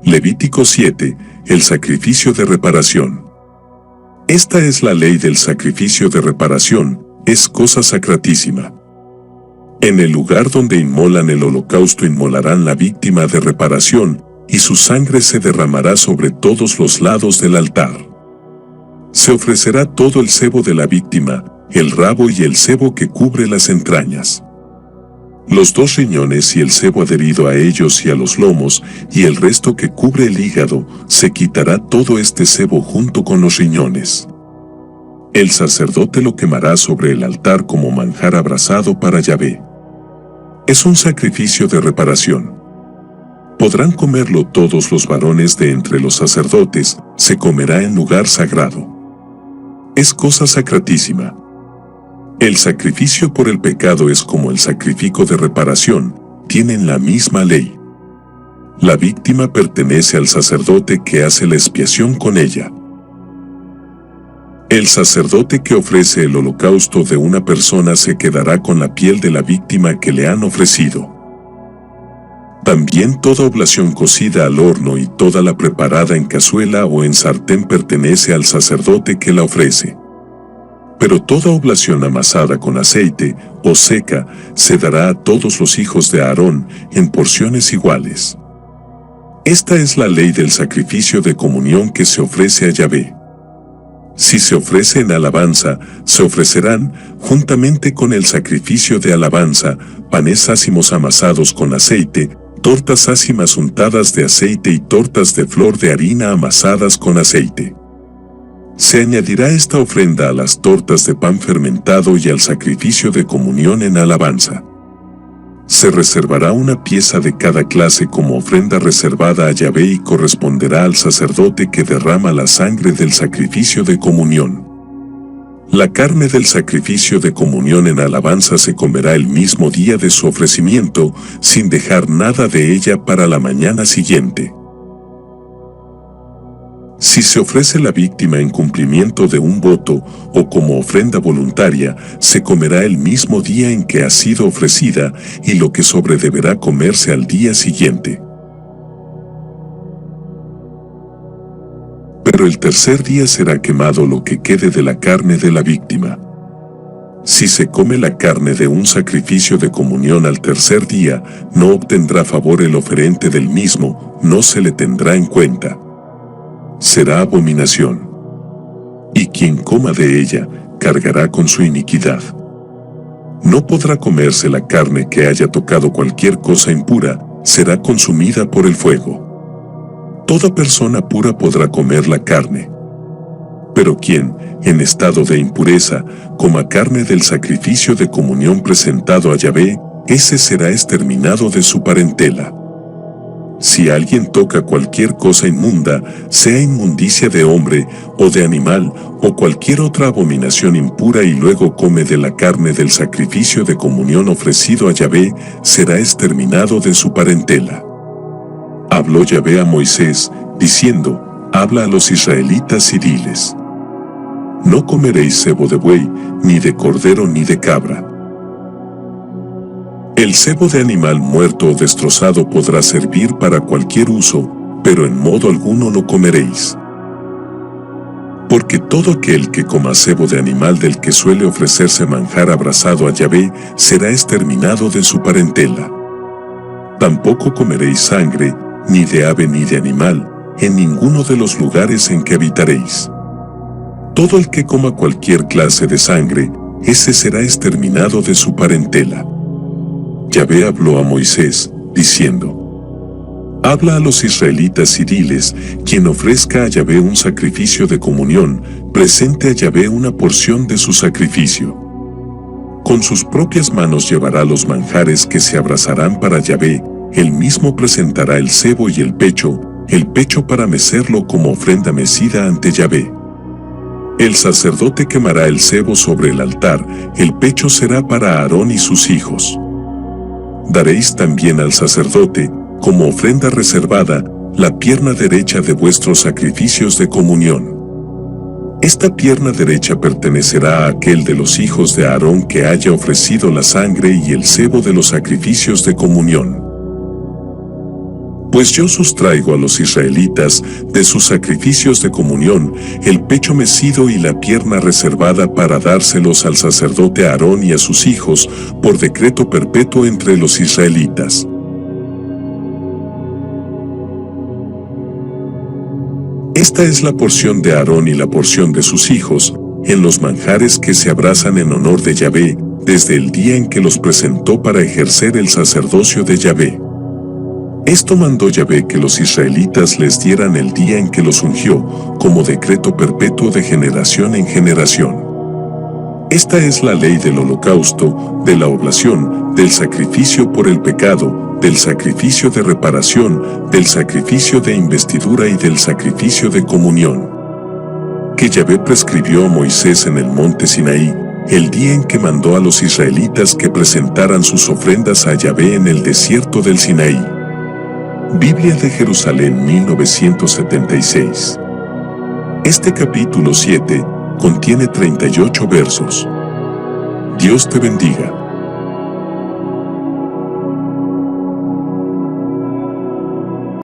Levítico 7, el sacrificio de reparación. Esta es la ley del sacrificio de reparación, es cosa sacratísima. En el lugar donde inmolan el holocausto inmolarán la víctima de reparación, y su sangre se derramará sobre todos los lados del altar. Se ofrecerá todo el sebo de la víctima, el rabo y el sebo que cubre las entrañas. Los 2 riñones y el sebo adherido a ellos y a los lomos, y el resto que cubre el hígado, se quitará todo este sebo junto con los riñones. El sacerdote lo quemará sobre el altar como manjar abrasado para Yahvé. Es un sacrificio de reparación. Podrán comerlo todos los varones de entre los sacerdotes, se comerá en lugar sagrado. Es cosa sacratísima. El sacrificio por el pecado es como el sacrificio de reparación, tienen la misma ley. La víctima pertenece al sacerdote que hace la expiación con ella. El sacerdote que ofrece el holocausto de una persona se quedará con la piel de la víctima que le han ofrecido. También toda oblación cocida al horno y toda la preparada en cazuela o en sartén pertenece al sacerdote que la ofrece. Pero toda oblación amasada con aceite o seca se dará a todos los hijos de Aarón en porciones iguales. Esta es la ley del sacrificio de comunión que se ofrece a Yahvé. Si se ofrece en alabanza, se ofrecerán, juntamente con el sacrificio de alabanza, panes ácimos amasados con aceite, tortas ácimas untadas de aceite y tortas de flor de harina amasadas con aceite. Se añadirá esta ofrenda a las tortas de pan fermentado y al sacrificio de comunión en alabanza. Se reservará una pieza de cada clase como ofrenda reservada a Yahvé y corresponderá al sacerdote que derrama la sangre del sacrificio de comunión. La carne del sacrificio de comunión en alabanza se comerá el mismo día de su ofrecimiento, sin dejar nada de ella para la mañana siguiente. Si se ofrece la víctima en cumplimiento de un voto o como ofrenda voluntaria, se comerá el mismo día en que ha sido ofrecida y lo que sobre deberá comerse al día siguiente. Pero el tercer día será quemado lo que quede de la carne de la víctima. Si se come la carne de un sacrificio de comunión al tercer día, no obtendrá favor el oferente del mismo, no se le tendrá en cuenta. Será abominación. Y quien coma de ella, cargará con su iniquidad. No podrá comerse la carne que haya tocado cualquier cosa impura, será consumida por el fuego. Toda persona pura podrá comer la carne. Pero quien, en estado de impureza, coma carne del sacrificio de comunión presentado a Yahvé, ese será exterminado de su parentela. Si alguien toca cualquier cosa inmunda, sea inmundicia de hombre o de animal o cualquier otra abominación impura y luego come de la carne del sacrificio de comunión ofrecido a Yahvé, será exterminado de su parentela. Habló Yahvé a Moisés, diciendo, habla a los israelitas y diles: no comeréis sebo de buey, ni de cordero ni de cabra. El sebo de animal muerto o destrozado podrá servir para cualquier uso, pero en modo alguno lo comeréis. Porque todo aquel que coma sebo de animal del que suele ofrecerse manjar abrasado a Yahvé, será exterminado de su parentela. Tampoco comeréis sangre, ni de ave ni de animal, en ninguno de los lugares en que habitaréis. Todo el que coma cualquier clase de sangre, ese será exterminado de su parentela. Yahvé habló a Moisés, diciendo: habla a los israelitas y diles, quien ofrezca a Yahvé un sacrificio de comunión, presente a Yahvé una porción de su sacrificio. Con sus propias manos llevará los manjares que se abrasarán para Yahvé, él mismo presentará el sebo y el pecho para mecerlo como ofrenda mecida ante Yahvé. El sacerdote quemará el sebo sobre el altar, el pecho será para Aarón y sus hijos. Daréis también al sacerdote, como ofrenda reservada, la pierna derecha de vuestros sacrificios de comunión. Esta pierna derecha pertenecerá a aquel de los hijos de Aarón que haya ofrecido la sangre y el sebo de los sacrificios de comunión. Pues yo sustraigo a los israelitas de sus sacrificios de comunión el pecho mecido y la pierna reservada para dárselos al sacerdote Aarón y a sus hijos por decreto perpetuo entre los israelitas. Esta es la porción de Aarón y la porción de sus hijos, en los manjares que se abrazan en honor de Yahvé, desde el día en que los presentó para ejercer el sacerdocio de Yahvé. Esto mandó Yahvé que los israelitas les dieran el día en que los ungió, como decreto perpetuo de generación en generación. Esta es la ley del holocausto, de la oblación, del sacrificio por el pecado, del sacrificio de reparación, del sacrificio de investidura y del sacrificio de comunión, que Yahvé prescribió a Moisés en el monte Sinaí, el día en que mandó a los israelitas que presentaran sus ofrendas a Yahvé en el desierto del Sinaí. Biblia de Jerusalén 1976. Este capítulo 7 contiene 38 versos. Dios te bendiga.